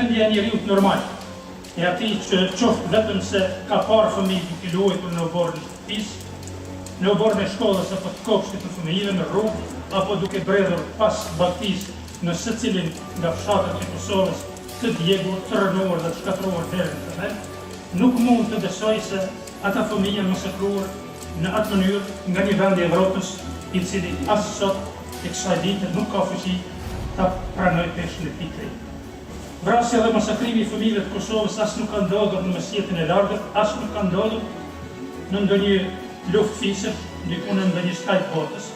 gjendja e njeriut normal, e ati që qoftë vetëm se ka parë fëmijë duke luajtur në oborrin e shtëpisë, në oborrin e shkollës apo të kopshtit të fëmijëve në rrugë, apo duke bredhur pas baktisë në secilin nga fshatët e Kosovës të djegur, të rënuar dhe të shkatruar deri në tërmet, nuk mund të besoj se ata fëmijë janë masakruar në atë mënyrë nga një vend i Evropës i cili as sot e kësaj dite nuk ka fuqi ta pranoj peshën e tij. Vrasja dhe masakrimi i fëmijëve të Kosovës as nuk ka ndodhur në mesjetën e largët, as nuk ka ndodhur në ndonjë luftë fisësh, diku në ndonjë skaj të botës,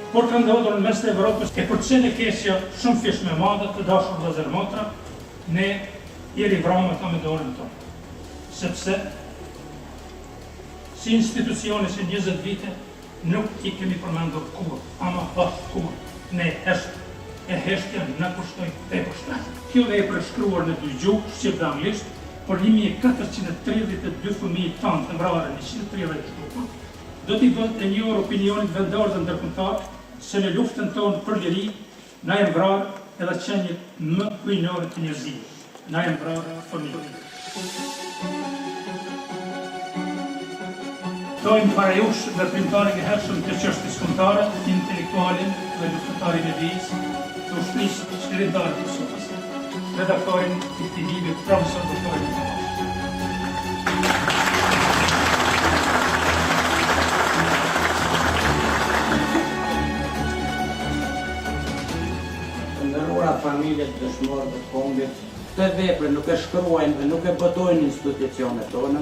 por ka ndodhur në mes të Evropës e për çelë keqja shumë fish me madhe të dashur vëllezër motra, ne i rivramë ata me dorën tonë. Sepse si institucione si 20 vite nuk i kemi përmendur kur, ama pas kur, ne e heshtja në kushtoj e kushtoj. Kjo dhe e përshkruar në dy gjuhë, shqip dhe anglisht, por 1432 fëmijë tanë të mbrarë 130 shtukën, do t'i vënd e njërë opinionit vendor dhe ndërkombëtar se në luftën tonë për liri, na e mbrarë edhe qenjit më hyjnore të njerëzimit. Na e mbrarë fëmijët. Dojmë parajush veprimtarin e hershëm të çështjes kombëtare, intelektualin dhe luftëtarin e vijës, të ushtrisë shkretare të Kosovës, redaktorin i këtij libri, profesor doktor Tomash. Të nderuara familjet dëshmorë të kombit, këtë vepre nuk e shkruajnë dhe nuk e botojnë institucionet tona,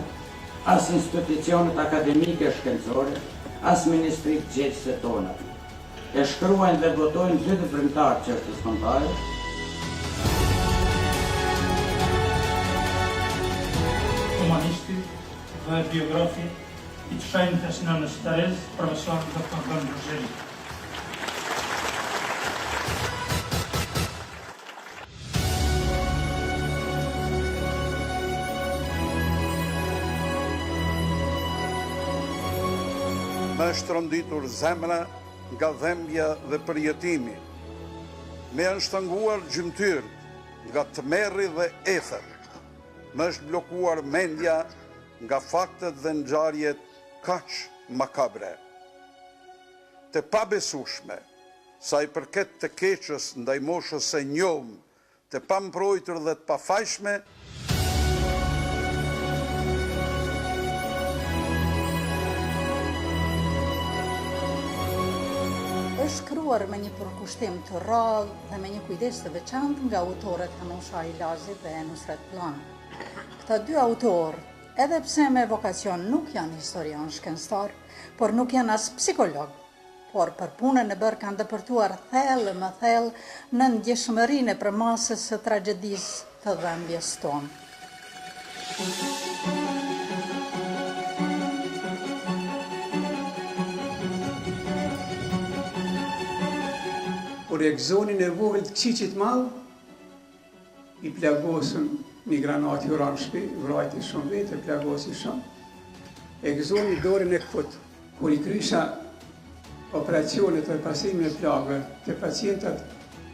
as institucionet akademike shkencore, as ministrit gječse tona. E shkruajnë dhe botojnë dy veprimtarë çështjes kombëtare. Humanisti dhe biografi i të shenjtës nënës Terez, profesor Dr. Bën Ruzheli. Më është rënditur zemra nga dhembja dhe përjetimi. Me janë shtanguar gjymtyr nga tmerri dhe ether. Më është blokuar mendja nga faktet dhe ngjarjet kaq makabre. Të pabesueshme, sa i përket të keqës ndaj moshës së njohur, të pambrojtur dhe të pafajshme, është shkruar me një përkushtim të rrallë dhe me një kujdes të veçantë nga autorët Hanusha Ilazit dhe Nusret Plan. Këta dy autorë, edhe pse me vokacion nuk janë historian shkencëtar, por nuk janë as psikolog, por për punën e bërë kanë dëpërtuar thellë më thellë në ndjeshmërinë e përmasës së tragjedisë të dhembjes tonë. Por e gëzonin e vogël të qiqit madh, i plagosën një granati uran shpi, vrajti shumë vetë, e plagosi shumë. E gëzonin dorën e këput. Kur i krysha operacionet dhe pasimin e plagëve të pacientat,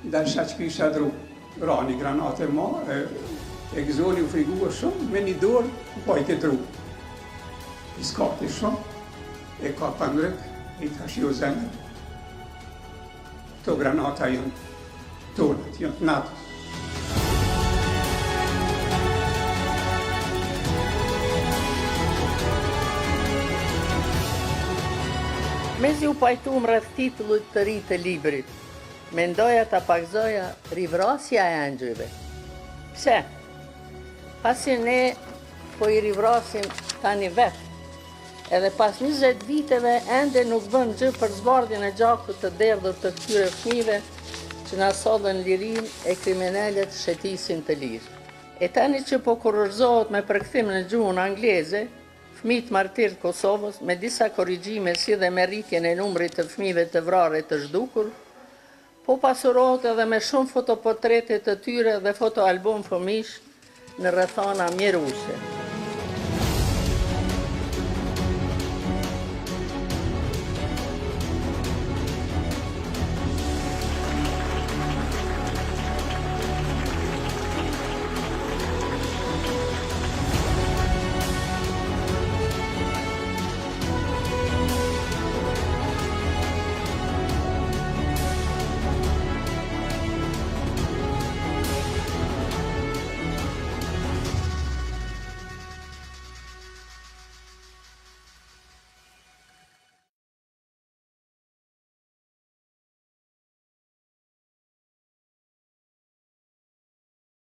dalësha që kisha dru. Ra një granate ma, e gëzonin u frigua shumë, me një dorë, pojt e dru. I skati shumë, e ka pangryk, i tash jo zemër. Këto granata janë tonët, janë natës. Mezi u pajtuam rreth titullit të ri të librit, mendoja ta pagzoja rivrasja e angjëve. Pse? Pasi ne po i rivrasim tani vetë, edhe pas 20 viteve ende nuk bën gjë për zbardhjen e gjakut të derdhur të këtyre fëmijëve që na sodhen lirin e kriminalet shetisin të lirë. E tani që po kurorzohet me përkthim në gjuhën angleze, fëmijët martirë të Kosovës me disa korrigjime si dhe me rritjen e numrit të fëmijëve të vrarë e të zhdukur, po pasurohet edhe me shumë fotoportrete të tyre dhe fotoalbum fëmijësh në rrethana mjeruese.